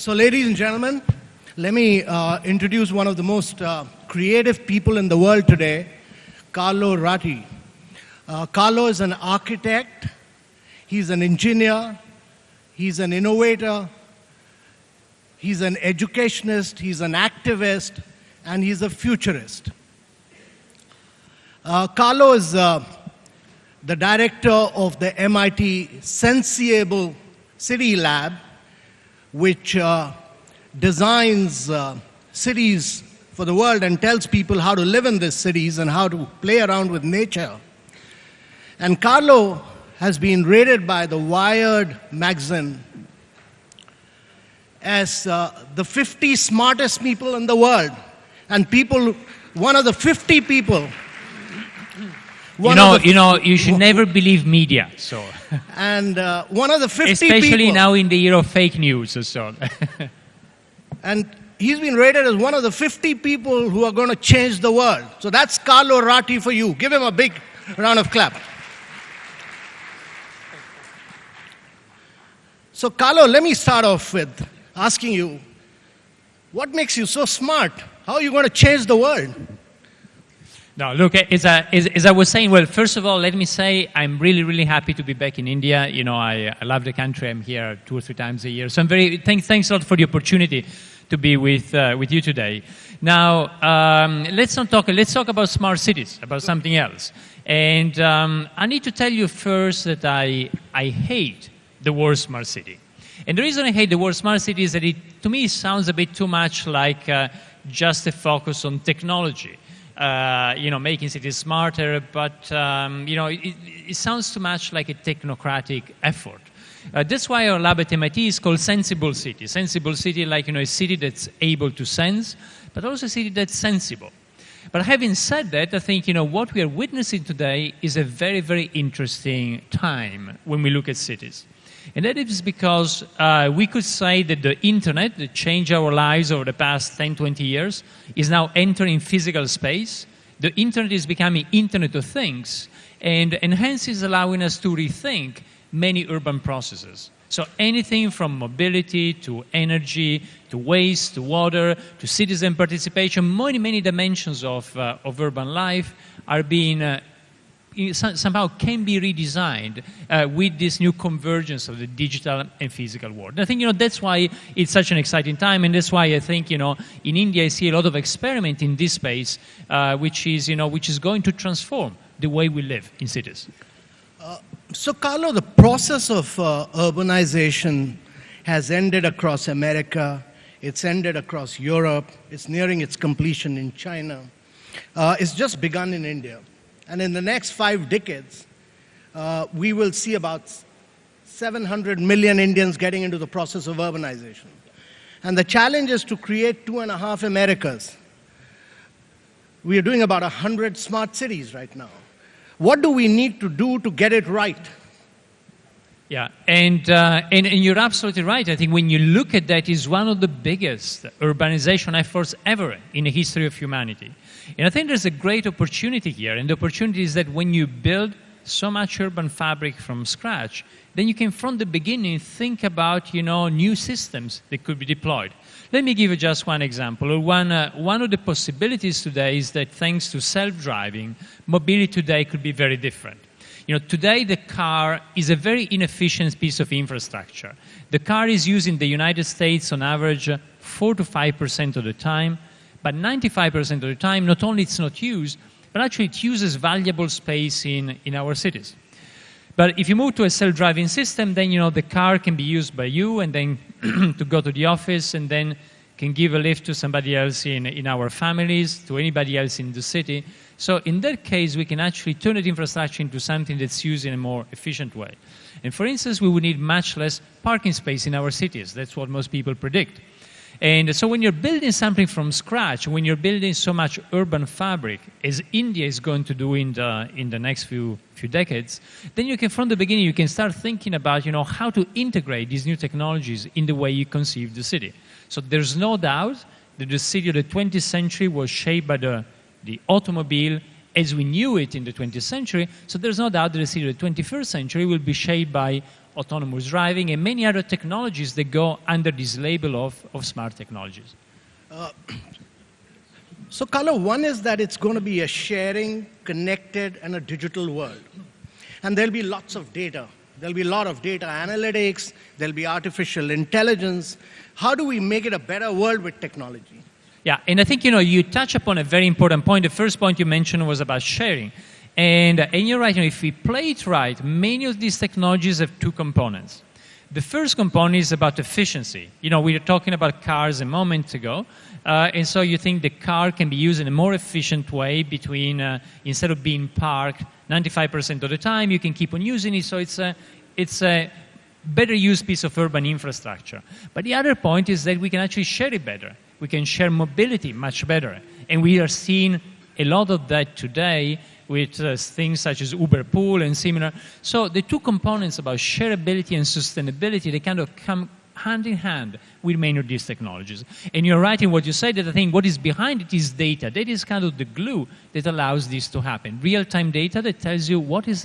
So ladies and gentlemen, let me introduce one of the most creative people in the world today, Carlo Ratti. Carlo is an architect, he's an engineer, he's an innovator, he's an educationist, he's an activist, and he's a futurist. Carlo is the director of the MIT Sensible City Lab, which designs cities for the world and tells people how to live in these cities and how to play around with nature. And Carlo has been rated by the Wired magazine as the 50 smartest people in the world. And one of the 50 people. You should never believe media. So. And one of the 50 Especially people. now in the year of fake news. So. And he's been rated as one of the 50 people who are going to change the world. So that's Carlo Ratti for you. Give him a big round of clap. So Carlo, let me start off with asking you, what makes you so smart? How are you going to change the world? No, look, as I was saying, well, first of all, let me say I'm really, really happy to be back in India. You know, I love the country. I'm here 2 or 3 times a year. So I'm thanks a lot for the opportunity to be with you today. Now, let's talk about smart cities, about something else. And I need to tell you first that I hate the word smart city. And the reason I hate the word smart city is that to me, it sounds a bit too much like just a focus on technology. Making cities smarter, but it sounds too much like a technocratic effort. That's why our lab at MIT is called Sensible City. Sensible City, like a city that's able to sense, but also a city that's sensible. But having said that, I think what we are witnessing today is a very, very interesting time when we look at cities. And that is because we could say that the internet that changed our lives over the past 10, 20 years is now entering physical space. The internet is becoming Internet of Things, and hence is allowing us to rethink many urban processes. So anything from mobility to energy, to waste, to water, to citizen participation, many dimensions of urban life are being somehow can be redesigned with this new convergence of the digital and physical world. And I think that's why it's such an exciting time, and that's why I think in India I see a lot of experiment in this space, which is going to transform the way we live in cities. So Carlo, the process of urbanization has ended across America. It's ended across Europe. It's nearing its completion in China. It's just begun in India. And in the next 5 decades, we will see about 700 million Indians getting into the process of urbanization. And the challenge is to create 2.5 Americas. We are doing about 100 smart cities right now. What do we need to do to get it right? Yeah, and you're absolutely right. I think when you look at that, it's one of the biggest urbanization efforts ever in the history of humanity. And I think there's a great opportunity here, and the opportunity is that when you build so much urban fabric from scratch, then you can from the beginning think about new systems that could be deployed. Let me give you just one example. One of the possibilities today is that thanks to self-driving, mobility today could be very different. Today the car is a very inefficient piece of infrastructure. The car is used in the United States on average 4 to 5% of the time, but 95% of the time, not only it's not used, but actually it uses valuable space in our cities. But if you move to a self-driving system, then the car can be used by you and then to go to the office and then can give a lift to somebody else in our families, to anybody else in the city. So in that case, we can actually turn that infrastructure into something that's used in a more efficient way. And for instance, we would need much less parking space in our cities. That's what most people predict. And so when you're building something from scratch, when you're building so much urban fabric, as India is going to do in the next few decades, then you can, from the beginning, you can start thinking about how to integrate these new technologies in the way you conceive the city. So there's no doubt that the city of the 20th century was shaped by the automobile as we knew it in the 20th century. So there's no doubt that the city of the 21st century will be shaped by autonomous driving and many other technologies that go under this label of smart technologies. So, Carlo, one is that it's going to be a sharing, connected, and a digital world. And there'll be lots of data. There'll be a lot of data analytics. There'll be artificial intelligence. How do we make it a better world with technology? Yeah, and I think, you touch upon a very important point. The first point you mentioned was about sharing. And you're right, if we play it right, many of these technologies have two components. The first component is about efficiency. We were talking about cars a moment ago. And so you think the car can be used in a more efficient way between, instead of being parked 95% of the time, you can keep on using it. So it's a better used piece of urban infrastructure. But the other point is that we can actually share it better. We can share mobility much better. And we are seeing a lot of that today with things such as Uber Pool and similar. So the two components about shareability and sustainability, they kind of come hand in hand with many of these technologies. And you're right in what you said, that I think what is behind it is data. That is kind of the glue that allows this to happen. Real-time data that tells you what is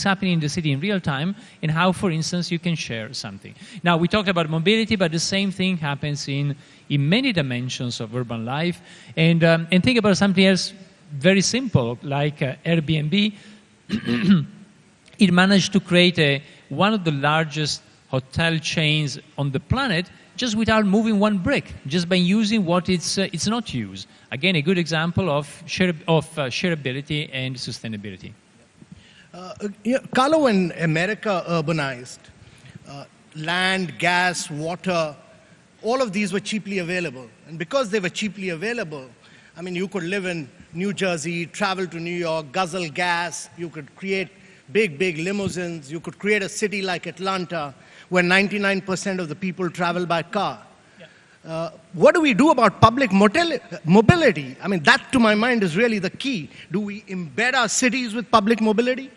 happening in the city in real time and how, for instance, you can share something. Now, we talked about mobility, but the same thing happens in many dimensions of urban life. And think about something else very simple, like Airbnb. It managed to create one of the largest hotel chains on the planet just without moving one brick, just by using what it's not used. Again, a good example of shareability and sustainability. Carlo, when America urbanized, land, gas, water, all of these were cheaply available. And because they were cheaply available, I mean, you could live in New Jersey, travel to New York, guzzle gas, you could create big limousines, you could create a city like Atlanta, where 99% of the people travel by car. Yeah. What do we do about public mobility? I mean, that to my mind is really the key. Do we embed our cities with public mobility?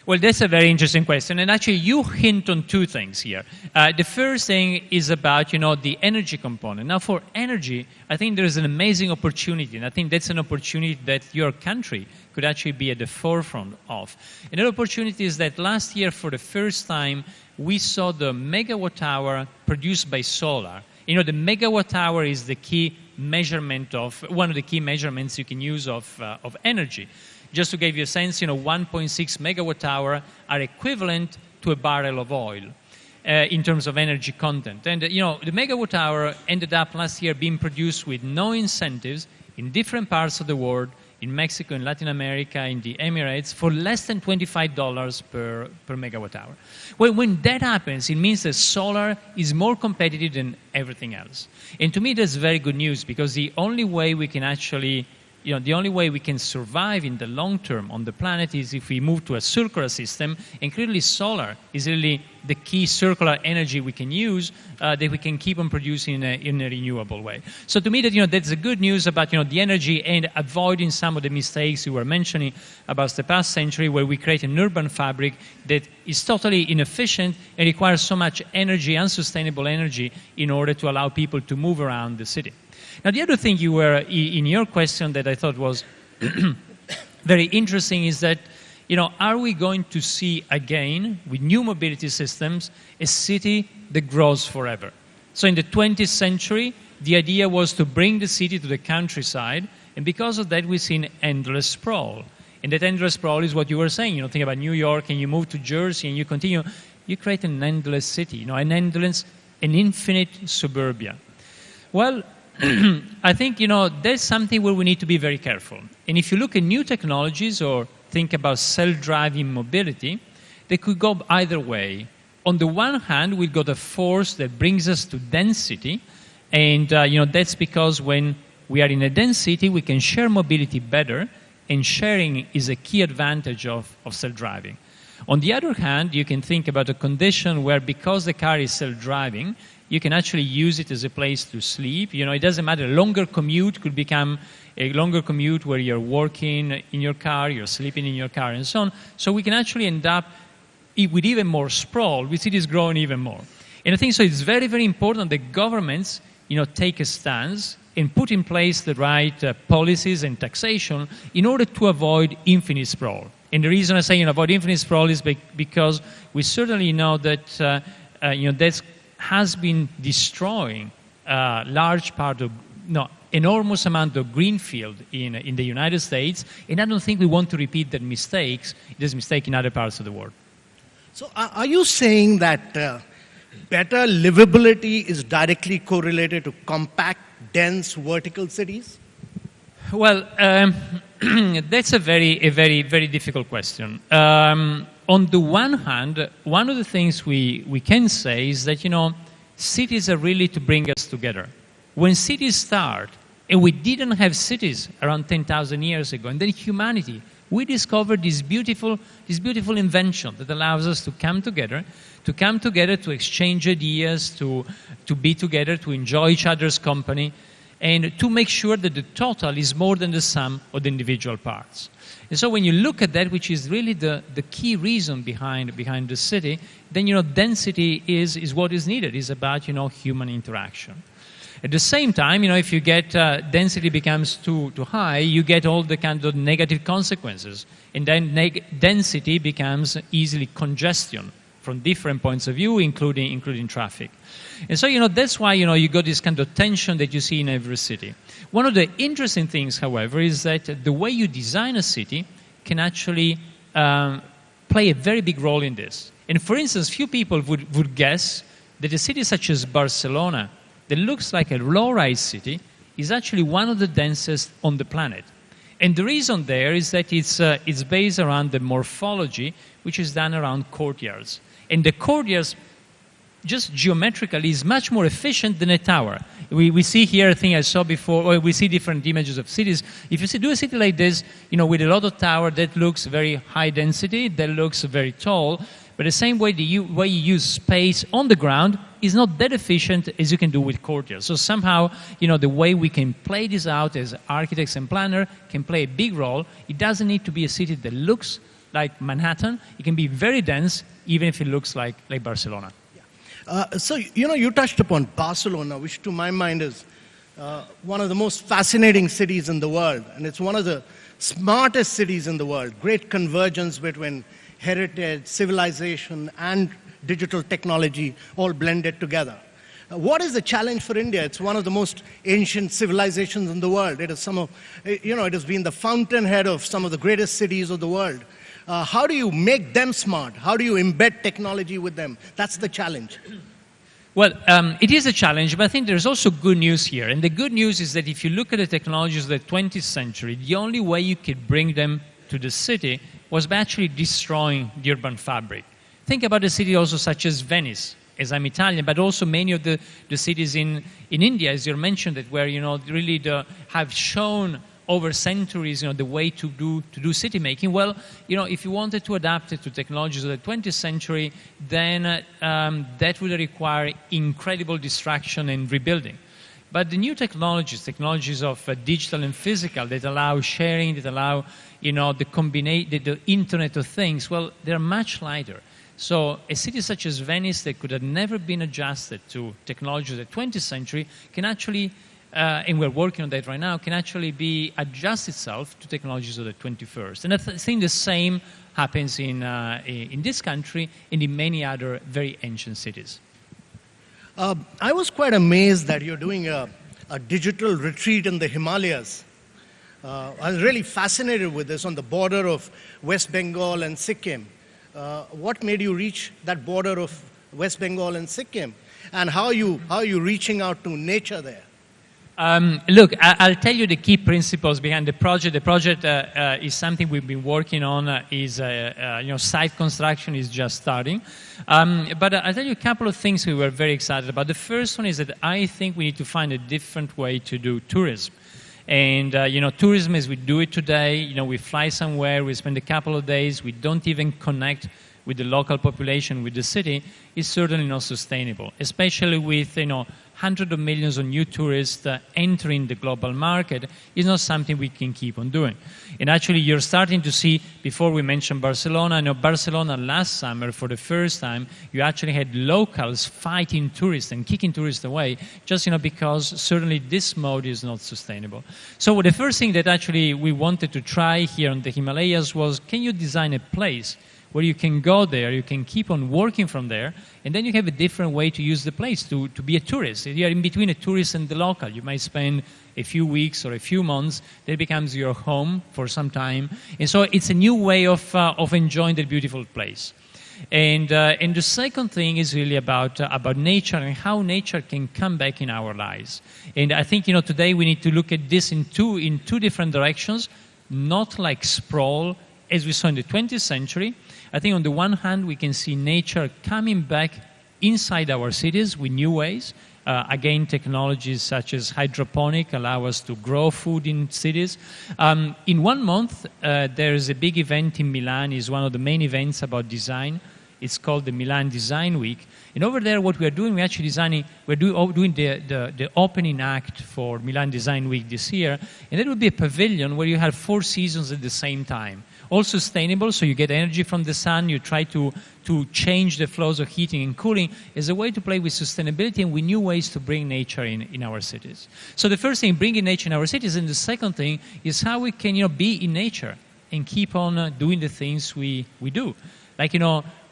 Well, that's a very interesting question. And actually, you hint on two things here. The first thing is about, the energy component. Now, for energy, I think there is an amazing opportunity. And I think that's an opportunity that your country could actually be at the forefront of. Another opportunity is that last year, for the first time, we saw the megawatt hour produced by solar. The megawatt hour is the key measurement of, one of the key measurements you can use of energy. Just to give you a sense, 1.6 megawatt hour are equivalent to a barrel of oil in terms of energy content. And, the megawatt hour ended up last year being produced with no incentives in different parts of the world, in Mexico, in Latin America, in the Emirates, for less than $25 per megawatt hour. Well, when that happens, it means that solar is more competitive than everything else. And to me, that's very good news, because the only way we can actually the only way we can survive in the long term on the planet is if we move to a circular system, and clearly solar is really the key circular energy we can use that we can keep on producing in a renewable way. So to me, that's the good news about the energy, and avoiding some of the mistakes you were mentioning about the past century, where we create an urban fabric that is totally inefficient and requires so much energy, unsustainable energy, in order to allow people to move around the city. Now, the other thing you were in your question that I thought was very interesting is that, are we going to see again, with new mobility systems, a city that grows forever? So in the 20th century, the idea was to bring the city to the countryside, and because of that, we've seen endless sprawl. And that endless sprawl is what you were saying. Think about New York, and you move to Jersey, and you continue. You create an endless city, an infinite suburbia. Well, I think, there's something where we need to be very careful. And if you look at new technologies or think about self-driving mobility, they could go either way. On the one hand, we've got a force that brings us to density. And, that's because when we are in a dense city, we can share mobility better. And sharing is a key advantage of self-driving. On the other hand, you can think about a condition where, because the car is self-driving, you can actually use it as a place to sleep. It doesn't matter. A longer commute could become a longer commute where you're working in your car, you're sleeping in your car, and so on. So we can actually end up with even more sprawl, with cities growing even more. And I think so it's very, very important that governments, take a stance and put in place the right policies and taxation in order to avoid infinite sprawl. And the reason I say avoid infinite sprawl is because we certainly know that that has been destroying large part of enormous amount of greenfield in the United States, and I don't think we want to repeat this mistake in other parts of the world. So are you saying that better livability is directly correlated to compact, dense, vertical cities? Well, that's a very difficult question. On the one hand, one of the things we can say is that, cities are really to bring us together. When cities start, and we didn't have cities around 10,000 years ago, and then humanity, we discovered this beautiful invention that allows us to come together, to exchange ideas, to be together, to enjoy each other's company, and to make sure that the total is more than the sum of the individual parts. And so when you look at that, which is really the key reason behind the city, then density is what is needed. It's about human interaction. At the same time, if you get density becomes too high, you get all the kind of negative consequences, and then density becomes easily congestion from different points of view, including traffic. And so that's why you got this kind of tension that you see in every city. One of the interesting things, however, is that the way you design a city can actually play a very big role in this. And for instance, few people would guess that a city such as Barcelona, that looks like a low-rise city, is actually one of the densest on the planet. And the reason there is that it's based around the morphology, which is done around courtyards. And the courtyards, just geometrically, is much more efficient than a tower. We see here a thing I saw before, or we see different images of cities. If you do a city like this, with a lot of tower, that looks very high density, that looks very tall, but the same way the way you use space on the ground is not that efficient as you can do with courtyards. So somehow, the way we can play this out as architects and planners can play a big role. It doesn't need to be a city that looks like Manhattan. It can be very dense, even if it looks like Barcelona. So, you touched upon Barcelona, which to my mind is one of the most fascinating cities in the world. And it's one of the smartest cities in the world. Great convergence between heritage, civilization, and digital technology all blended together. What is the challenge for India? It's one of the most ancient civilizations in the world. It is it has been the fountainhead of some of the greatest cities of the world. How do you make them smart? How do you embed technology with them? That's the challenge. Well, it is a challenge, but I think there's also good news here. And the good news is that if you look at the technologies of the 20th century, the only way you could bring them to the city was by actually destroying the urban fabric. Think about a city also such as Venice, as I'm Italian, but also many of the cities in India, as you mentioned, that where really have shown over centuries the way to do city making. Well, if you wanted to adapt it to technologies of the 20th century, then that would require incredible distraction and rebuilding. But the new technologies of digital and physical that allow sharing, that allow the Internet of Things, well, they're much lighter. So a city such as Venice that could have never been adjusted to technologies of the 20th century can actually, and we're working on that right now, can actually adjust itself to technologies of the 21st. And I think the same happens in this country and in many other very ancient cities. I was quite amazed that you're doing a digital retreat in the Himalayas. I was really fascinated with this on the border of West Bengal and Sikkim. What made you reach that border of West Bengal and Sikkim? And how are you reaching out to nature there? Look, I'll tell you the key principles behind the project. The project is something we've been working on. Site construction is just starting. But I'll tell you a couple of things we were very excited about. The first one is that I think we need to find a different way to do tourism. And, tourism as we do it today, we fly somewhere, we spend a couple of days, we don't even connect with the local population, with the city, is certainly not sustainable, especially with hundreds of millions of new tourists entering the global market. Is not something we can keep on doing. And actually, you're starting to see, before we mentioned Barcelona, I know Barcelona last summer, for the first time, you actually had locals fighting tourists and kicking tourists away, just because certainly this mode is not sustainable. So the first thing that actually we wanted to try here on the Himalayas was, can you design a place where you can go there, you can keep on working from there, and then you have a different way to use the place, to be a tourist. You're in between a tourist and the local. You might spend a few weeks or a few months, then it becomes your home for some time. And so it's a new way of enjoying the beautiful place. And the second thing is really about nature and how nature can come back in our lives. And I think, today we need to look at this in two different directions, not like sprawl, as we saw in the 20th century. I think on the one hand, we can see nature coming back inside our cities with new ways. Again, technologies such as hydroponic allow us to grow food in cities. In 1 month, there is a big event in Milan. It's one of the main events about design. It's called the Milan Design Week. And over there, what we are doing, we're doing the opening act for Milan Design Week this year. And that would be a pavilion where you have 4 seasons at the same time. All sustainable, so you get energy from the sun. You try to change the flows of heating and cooling as a way to play with sustainability and with new ways to bring nature in our cities. So the first thing, bringing nature in our cities, and the second thing is how we can be in nature and keep on doing the things we do. Like,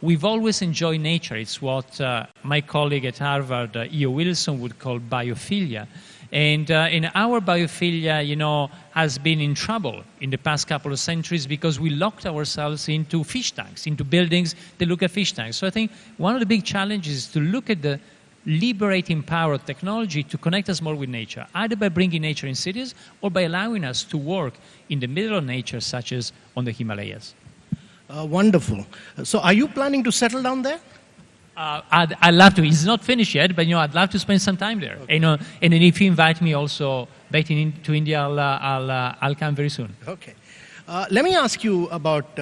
we've always enjoyed nature. It's what my colleague at Harvard, E.O. Wilson, would call biophilia. And in our biophilia, has been in trouble in the past couple of centuries because we locked ourselves into fish tanks, into buildings that look at fish tanks. So I think one of the big challenges is to look at the liberating power of technology to connect us more with nature, either by bringing nature in cities or by allowing us to work in the middle of nature, such as on the Himalayas. Wonderful. So are you planning to settle down there? I'd love to. It's not finished yet, but I'd love to spend some time there. Okay. And then if you invite me also back to India, I'll come very soon. Okay. Let me ask you about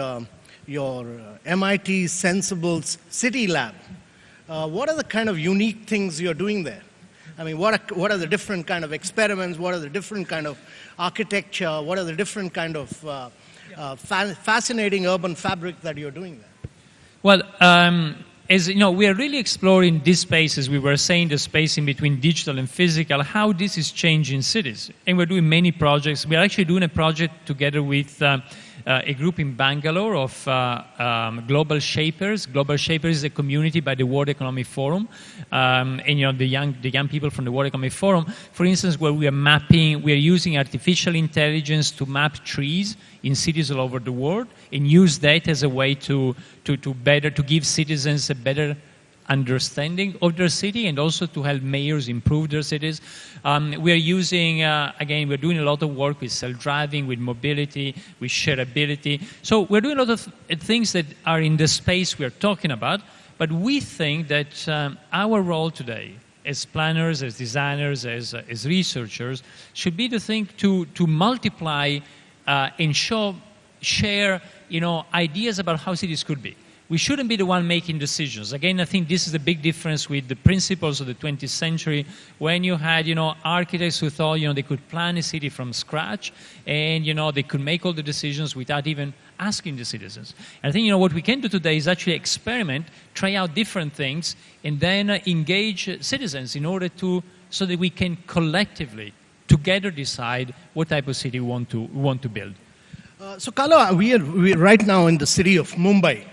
your MIT Sensibles City Lab. What are the kind of unique things you're doing there? I mean, what are the different kind of experiments? What are the different kind of architecture? What are the different kind of fascinating urban fabric that you're doing there? Well, as we are really exploring this space, as we were saying, the space in between digital and physical, how this is changing cities. And we're doing many projects. We're actually doing a project together with a group in Bangalore of Global Shapers. Global Shapers is a community by the World Economic Forum. And the young people from the World Economic Forum, for instance, where we are using artificial intelligence to map trees in cities all over the world and use that as a way to give citizens a better understanding of their city and also to help mayors improve their cities. We are using, again, we're doing a lot of work with self-driving, with mobility, with shareability. So we're doing a lot of things that are in the space we're talking about, but we think that our role today as planners, as designers, as researchers, should be to think to multiply and share ideas about how cities could be. We shouldn't be the one making decisions. Again, I think this is the big difference with the principles of the 20th century, when you had, architects who thought, they could plan a city from scratch, and, they could make all the decisions without even asking the citizens. And I think, what we can do today is actually experiment, try out different things, and then engage citizens in order so that we can collectively, together decide what type of city we want to build. So, Carlo, we are right now in the city of Mumbai.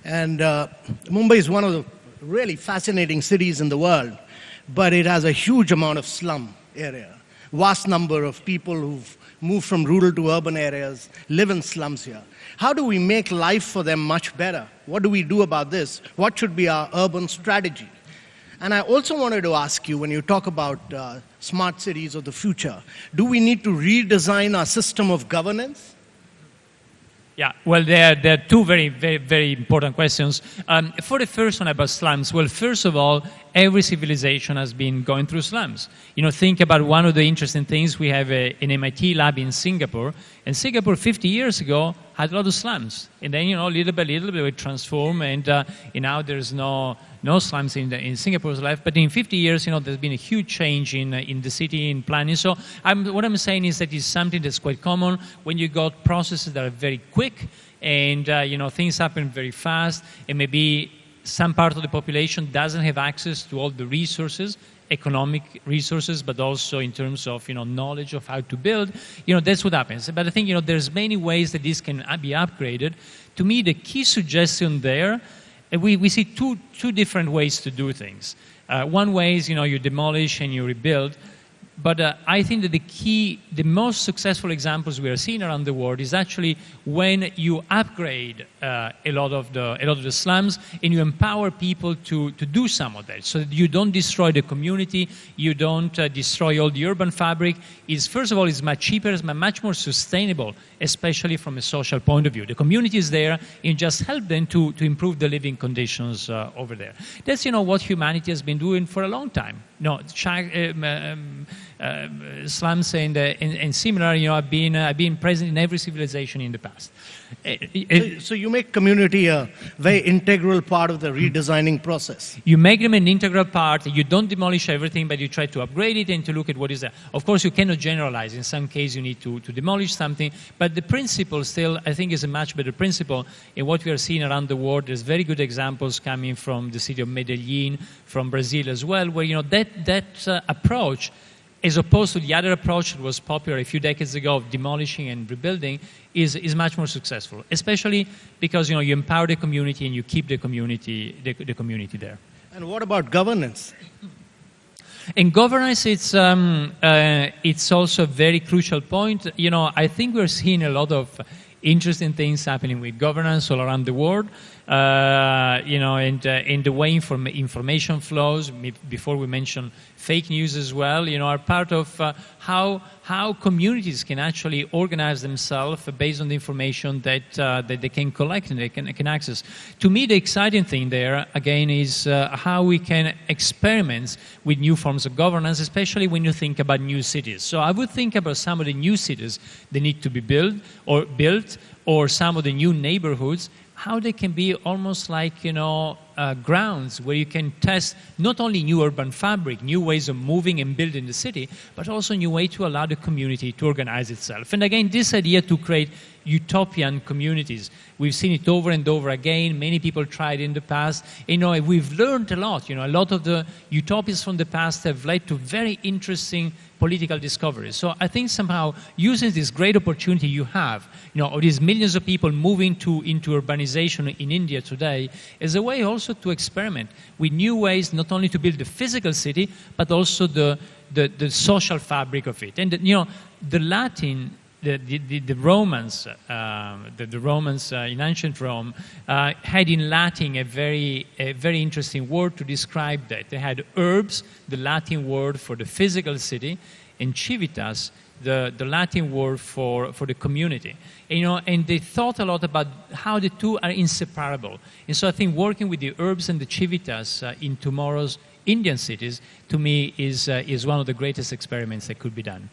And Mumbai is one of the really fascinating cities in the world, but it has a huge amount of slum area. Vast number of people who've moved from rural to urban areas live in slums here. How do we make life for them much better? What do we do about this? What should be our urban strategy? And I also wanted to ask you, when you talk about smart cities of the future, do we need to redesign our system of governance? Yeah, well, there are two very, very, very important questions. For the first one about slums, well, first of all, every civilization has been going through slums. Think about one of the interesting things. We have an MIT lab in Singapore, and Singapore 50 years ago had a lot of slums. And then, little by little, they would transform, and now there's no slums in Singapore's life. But in 50 years, there's been a huge change in the city, in planning. So what I'm saying is that it's something that's quite common when you got processes that are very quick, and, things happen very fast, and maybe some part of the population doesn't have access to all the resources, economic resources, but also in terms of knowledge of how to build. That's what happens. But I think there's many ways that this can be upgraded. To me, the key suggestion there, we see two different ways to do things. One way is you demolish and you rebuild. But I think that the most successful examples we are seeing around the world is actually when you upgrade a lot of the slums and you empower people to do some of that, so that you don't destroy the community, you don't destroy all the urban fabric. First of all, it's much cheaper, it's much more sustainable, especially from a social point of view. The community is there, and just help them to improve the living conditions over there. That's what humanity has been doing for a long time. Slums and similar, have been present in every civilization in the past. So you make community a very integral part of the redesigning process. You make them an integral part. You don't demolish everything, but you try to upgrade it and to look at what is there. Of course, you cannot generalize. In some cases, you need to demolish something. But the principle still, I think, is a much better principle. In what we are seeing around the world, there's very good examples coming from the city of Medellin, from Brazil as well, where that approach, as opposed to the other approach that was popular a few decades ago of demolishing and rebuilding, is much more successful, especially because you empower the community and you keep the community there. And what about governance? In governance, it's also a very crucial point. I think we're seeing a lot of interesting things happening with governance all around the world. And in the way information flows, before we mentioned fake news as well, are part of how communities can actually organize themselves based on the information that they can collect and they can access. To me, the exciting thing there, again, is how we can experiment with new forms of governance, especially when you think about new cities. So I would think about some of the new cities that need to be built, or some of the new neighborhoods, how they can be almost like, grounds where you can test not only new urban fabric, new ways of moving and building the city, but also new way to allow the community to organize itself. And again, this idea to create utopian communities. We've seen it over and over again. Many people tried in the past. We've learned a lot. A lot of the utopias from the past have led to very interesting political discoveries. So I think somehow using this great opportunity you have, of these millions of people moving into urbanization in India today, is a way also to experiment with new ways not only to build the physical city, but also the social fabric of it. And the Latin, the Romans, the Romans in ancient Rome had in Latin a very interesting word to describe that. They had urbs, the Latin word for the physical city, and civitas, the Latin word for the community. And they thought a lot about how the two are inseparable. And so I think working with the urbs and the civitas in tomorrow's Indian cities, to me, is one of the greatest experiments that could be done.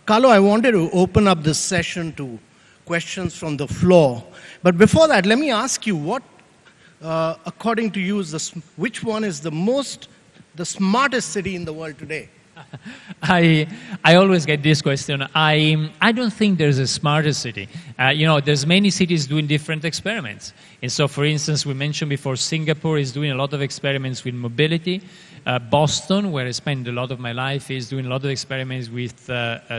Carlo, I wanted to open up this session to questions from the floor. But before that, let me ask you, what, according to you, which one is the smartest city in the world today? I always get this question. I don't think there's a smarter city. There's many cities doing different experiments. And so, for instance, we mentioned before, Singapore is doing a lot of experiments with mobility. Boston, where I spend a lot of my life, is doing a lot of experiments with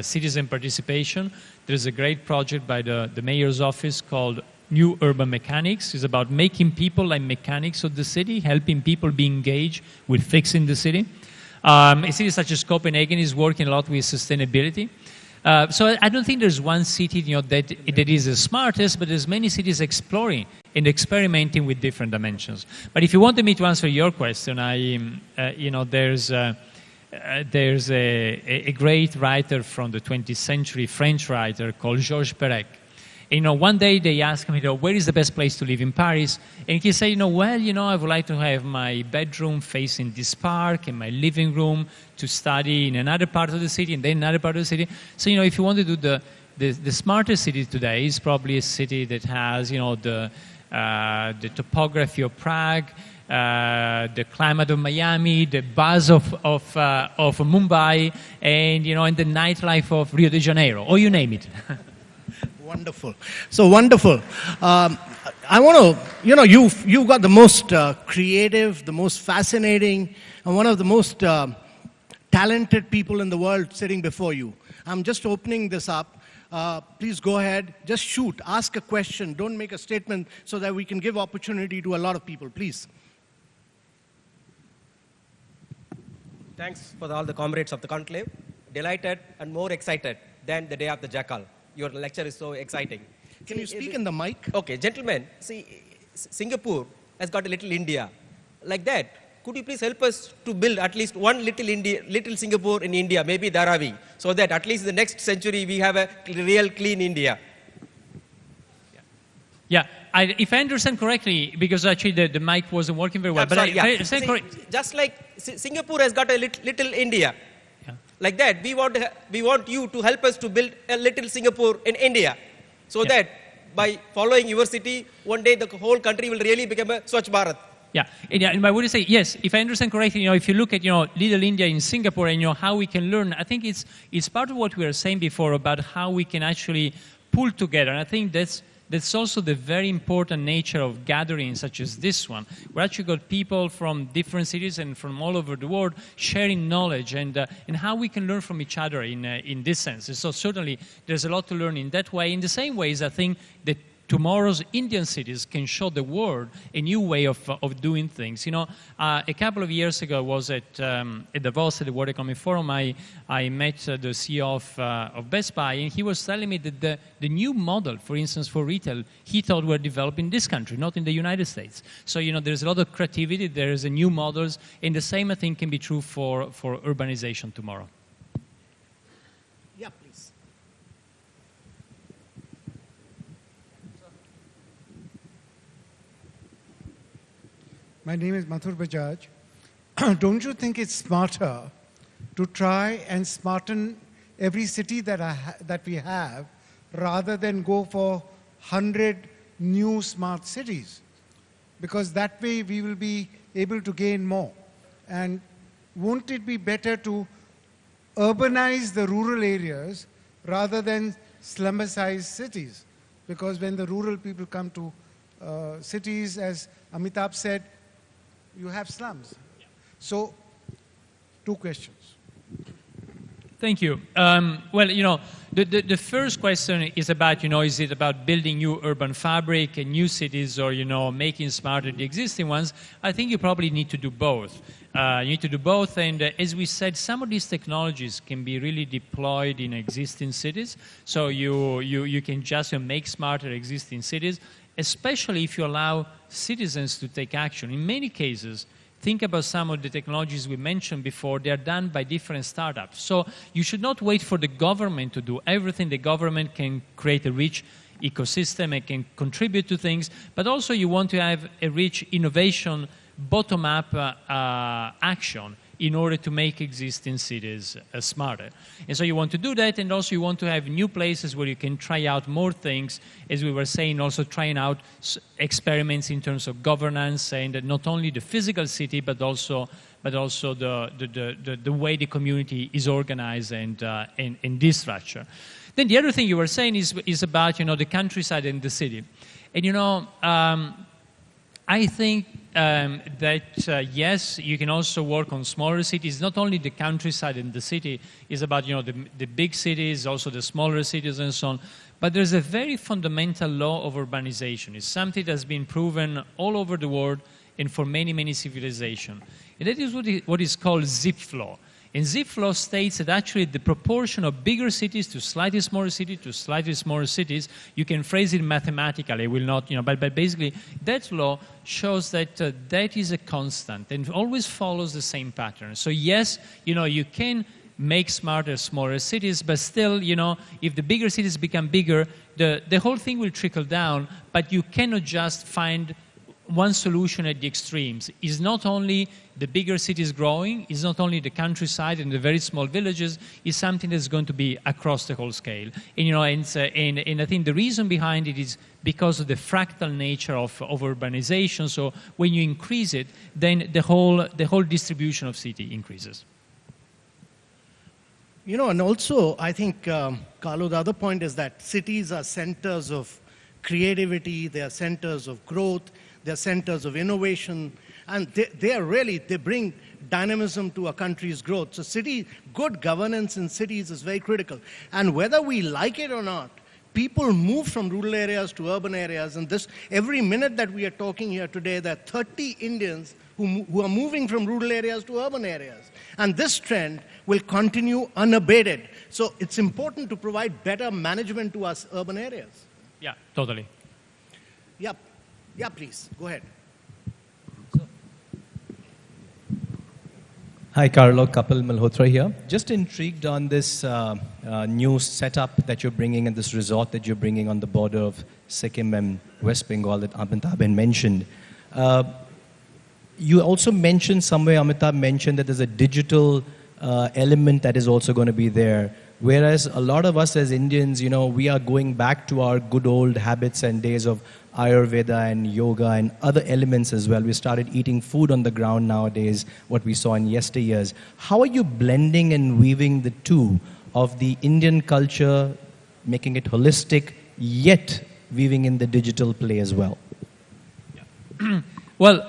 citizen participation. There's a great project by the mayor's office called New Urban Mechanics. It's about making people like mechanics of the city, helping people be engaged with fixing the city. A city such as Copenhagen is working a lot with sustainability. So I don't think there's one city that is the smartest, but there's many cities exploring and experimenting with different dimensions. But if you wanted me to answer your question, there's a great writer from the 20th century, French writer called Georges Perec. One day they asked him, where is the best place to live in Paris? And he said, I would like to have my bedroom facing this park and my living room to study in another part of the city and then another part of the city. So, if you want to do the smartest city today is probably a city that has, the topography of Prague, the climate of Miami, the buzz of Mumbai, and the nightlife of Rio de Janeiro, or you name it. Wonderful. So wonderful. I want to, you've got the most creative, the most fascinating, and one of the most talented people in the world sitting before you. I'm just opening this up. Please go ahead. Just shoot. Ask a question. Don't make a statement so that we can give opportunity to a lot of people. Please. Thanks for all the comrades of the conclave. Delighted and more excited than the day of the jackal. Your lecture is so exciting. Can you speak in the mic? Okay, gentlemen, see, Singapore has got a little India. Like that, could you please help us to build at least one little Singapore in India, maybe Dharavi, so that at least in the next century we have a real clean India? Yeah, if I understand correctly, because actually the mic wasn't working very well, just like Singapore has got a little India. Like that, we want you to help us to build a little Singapore in India, so that by following your city, one day the whole country will really become a Swachh Bharat. Yeah, and I would say, yes, if I understand correctly, if you look at, Little India in Singapore and, how we can learn, I think it's part of what we were saying before about how we can actually pull together. And I think that's also the very important nature of gatherings such as this one. We actually got people from different cities and from all over the world sharing knowledge and how we can learn from each other in this sense. And so certainly there's a lot to learn in that way. In the same ways, I think that tomorrow's Indian cities can show the world a new way of doing things. A couple of years ago I was at Davos at the World Economic Forum. I met the CEO of Best Buy, and he was telling me that the new model, for instance, for retail, he thought were developed in this country, not in the United States. So, there's a lot of creativity, there's new models, and the same, I think, can be true for urbanization tomorrow. Yeah, please. My name is Mathur Bajaj. Don't you think it's smarter to try and smarten every city that we have rather than go for 100 new smart cities? Because that way we will be able to gain more. And won't it be better to urbanize the rural areas rather than slumicize cities? Because when the rural people come to cities, as Amitabh said, you have slums. So, two questions. Thank you. Well, the first question is about, is it about building new urban fabric and new cities or, making smarter the existing ones? I think you probably need to do both. You need to do both, and as we said, some of these technologies can be really deployed in existing cities. So you can just make smarter existing cities, especially if you allow citizens to take action. In many cases, think about some of the technologies we mentioned before. They are done by different startups. So you should not wait for the government to do everything. The government can create a rich ecosystem and can contribute to things, but also you want to have a rich innovation, bottom-up action in order to make existing cities smarter. And so you want to do that, and also you want to have new places where you can try out more things, as we were saying, also trying out experiments in terms of governance, and not only the physical city, but also the way the community is organized and this structure. Then the other thing you were saying is about, the countryside and the city. And, I think that, yes, you can also work on smaller cities. Not only the countryside and the city is about, the big cities, also the smaller cities and so on. But there's a very fundamental law of urbanization. It's something that's been proven all over the world and for many, many civilizations. And that is what is called Zipf law. And Zipf law states that actually the proportion of bigger cities to slightly smaller cities, you can phrase it mathematically, I will not, but basically that law shows that that is a constant and always follows the same pattern. So yes, you can make smarter, smaller cities, but still, if the bigger cities become bigger, the whole thing will trickle down, but you cannot just find one solution at the extremes. It's not only the bigger cities growing, it's not only the countryside and the very small villages, it's something that's going to be across the whole scale. And, and I think the reason behind it is because of the fractal nature of urbanization. So when you increase it, then the whole distribution of city increases. And also, I think, Carlo, the other point is that cities are centers of creativity, they are centers of growth, they're centers of innovation, and they bring dynamism to a country's growth. So good governance in cities is very critical. And whether we like it or not, people move from rural areas to urban areas, and every minute that we are talking here today, there are 30 Indians who are moving from rural areas to urban areas. And this trend will continue unabated. So it's important to provide better management to us urban areas. Yeah, totally. Yeah, please, go ahead. Hi, Carlo, Kapil Malhotra here. Just intrigued on this new setup that you're bringing and this resort that you're bringing on the border of Sikkim and West Bengal that Amitabh mentioned. You also mentioned somewhere, Amitabh mentioned that there's a digital element that is also going to be there. Whereas a lot of us as Indians, we are going back to our good old habits and days of Ayurveda and yoga and other elements as well. We started eating food on the ground nowadays, what we saw in yesteryears. How are you blending and weaving the two of the Indian culture, making it holistic, yet weaving in the digital play as well? Yeah. Well,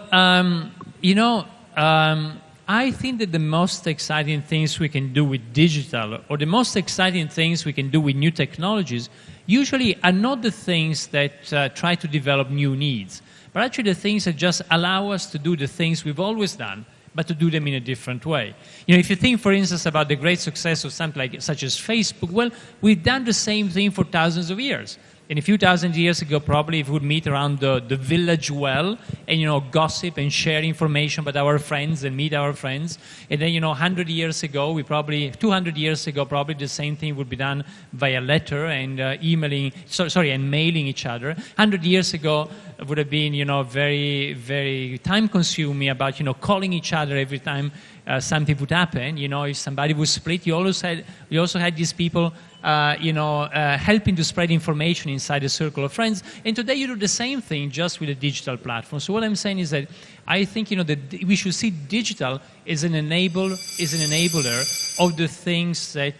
I think that the most exciting things we can do with digital, or the most exciting things we can do with new technologies, usually are not the things that try to develop new needs, but actually the things that just allow us to do the things we've always done, but to do them in a different way. If you think, for instance, about the great success of something such as Facebook, well, we've done the same thing for thousands of years. And a few thousand years ago, probably, if we would meet around the village well and, gossip and share information about our friends and meet our friends. And then, 100 years ago, 200 years ago, probably the same thing would be done via letter and and mailing each other. 100 years ago would have been, very, very time-consuming about, calling each other every time something would happen. If somebody was split, you also had these people helping to spread information inside a circle of friends. And today you do the same thing, just with a digital platform. So what I'm saying is that I think that we should see digital as an enabler of the things that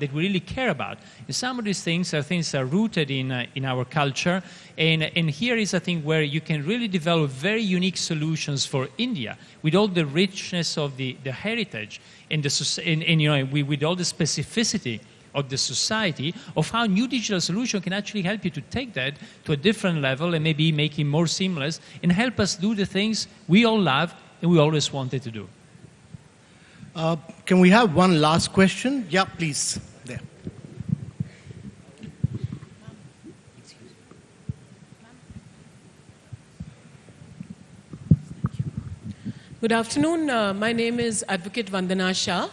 we really care about. And some of these things are rooted in our culture. And here is a thing where you can really develop very unique solutions for India with all the richness of the heritage and with all the specificity of the society, of how new digital solution can actually help you to take that to a different level and maybe make it more seamless and help us do the things we all love and we always wanted to do. Can we have one last question? Yeah, please. There. Good afternoon. My name is Advocate Vandana Shah.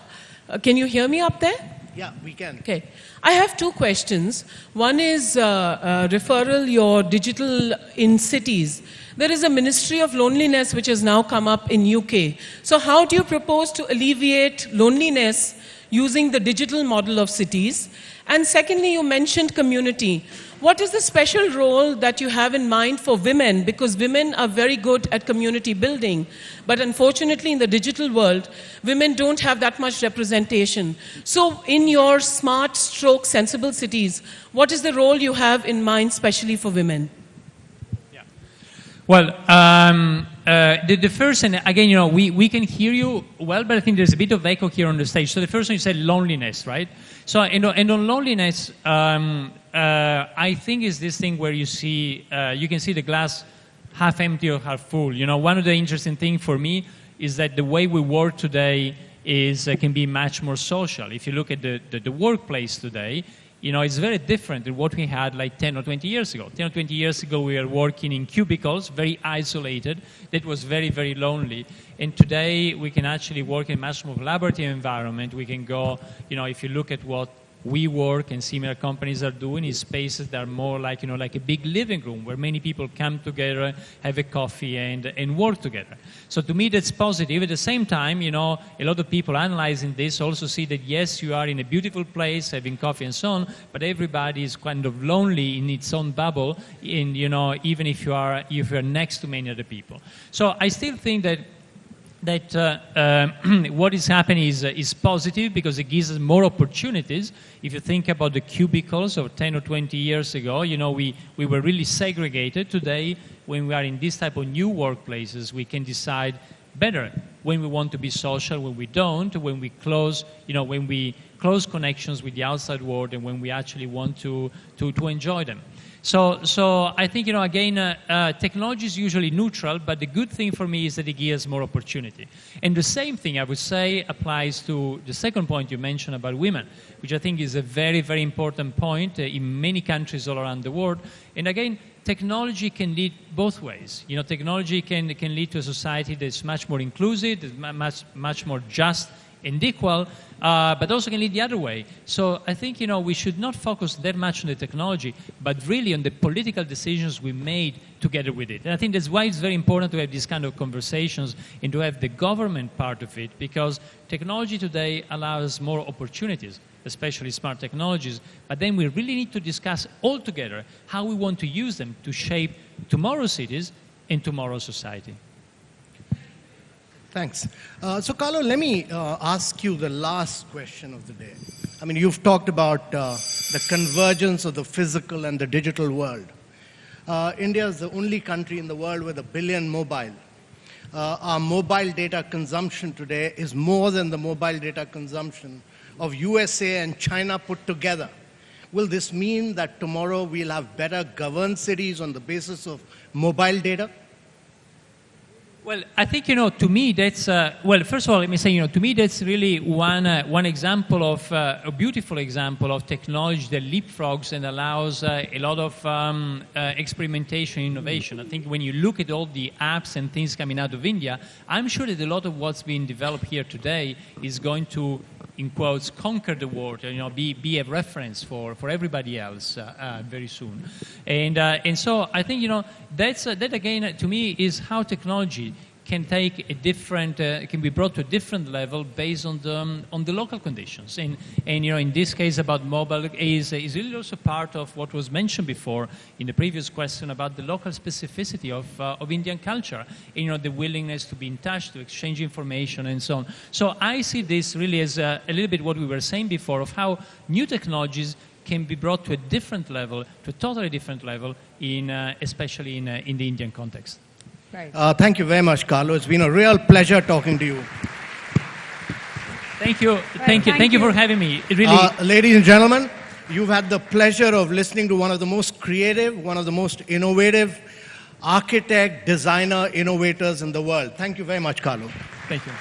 Can you hear me up there? Yeah, we can. Okay. I have two questions. One is referral, your digital in cities. There is a Ministry of Loneliness which has now come up in UK. So how do you propose to alleviate loneliness using the digital model of cities? And secondly, you mentioned community. What is the special role that you have in mind for women? Because women are very good at community building. But unfortunately, in the digital world, women don't have that much representation. So in your smart, stroke, sensible cities, what is the role you have in mind, especially for women? Yeah. Well, the first, and again, we can hear you well, but I think there's a bit of echo here on the stage. So the first one, you said loneliness, right? So, and on loneliness, I think is this thing where you can see the glass half empty or half full. One of the interesting things for me is that the way we work today can be much more social. If you look at the workplace today, it's very different than what we had like 10 or 20 years ago. 10 or 20 years ago, we were working in cubicles, very isolated. That was very, very lonely. And today, we can actually work in a much more collaborative environment. We can go, if you look at what WeWork and similar companies are doing, is spaces that are more like, like a big living room where many people come together, have a coffee and work together. So to me, that's positive. At the same time, a lot of people analyzing this also see that, yes, you are in a beautiful place, having coffee and so on, but everybody is kind of lonely in its own bubble, even if you're next to many other people. So I still think that what is happening is positive because it gives us more opportunities. If you think about the cubicles of 10 or 20 years ago, we were really segregated. Today, when we are in this type of new workplaces, we can decide better when we want to be social, when we don't, when we close connections with the outside world, and when we actually want to enjoy them. So I think, again, technology is usually neutral, but the good thing for me is that it gives more opportunity. And the same thing, I would say, applies to the second point you mentioned about women, which I think is a very, very important point in many countries all around the world. And again, technology can lead both ways. Technology can lead to a society that's much more inclusive, that's much more just and equal, but also can lead the other way. So I think, we should not focus that much on the technology, but really on the political decisions we made together with it. And I think that's why it's very important to have these kind of conversations and to have the government part of it, because technology today allows more opportunities, especially smart technologies, but then we really need to discuss all together how we want to use them to shape tomorrow's cities and tomorrow's society. Thanks. So, Carlo, let me ask you the last question of the day. I mean, you've talked about the convergence of the physical and the digital world. India is the only country in the world with 1 billion mobile. Our mobile data consumption today is more than the mobile data consumption of USA and China put together. Will this mean that tomorrow we'll have better governed cities on the basis of mobile data? Well, I think, to me, that's, first of all, let me say, to me, that's really one example of, a beautiful example of technology that leapfrogs and allows a lot of experimentation, innovation. I think when you look at all the apps and things coming out of India, I'm sure that a lot of what's being developed here today is going to, in quotes, conquer the world, be a reference for everybody else very soon. And so I think, that again, to me, is how technology can take a different, can be brought to a different level based on the local conditions. And in this case about mobile is really also part of what was mentioned before in the previous question about the local specificity of Indian culture, and, the willingness to be in touch, to exchange information and so on. So I see this really as a little bit what we were saying before of how new technologies can be brought to a different level, to a totally different level, especially in the Indian context. Right. Thank you very much, Carlo. It's been a real pleasure talking to you. Thank you. Thank you for having me. It really... ladies and gentlemen, you've had the pleasure of listening to one of the most creative, one of the most innovative architect, designer, innovators in the world. Thank you very much, Carlo. Thank you.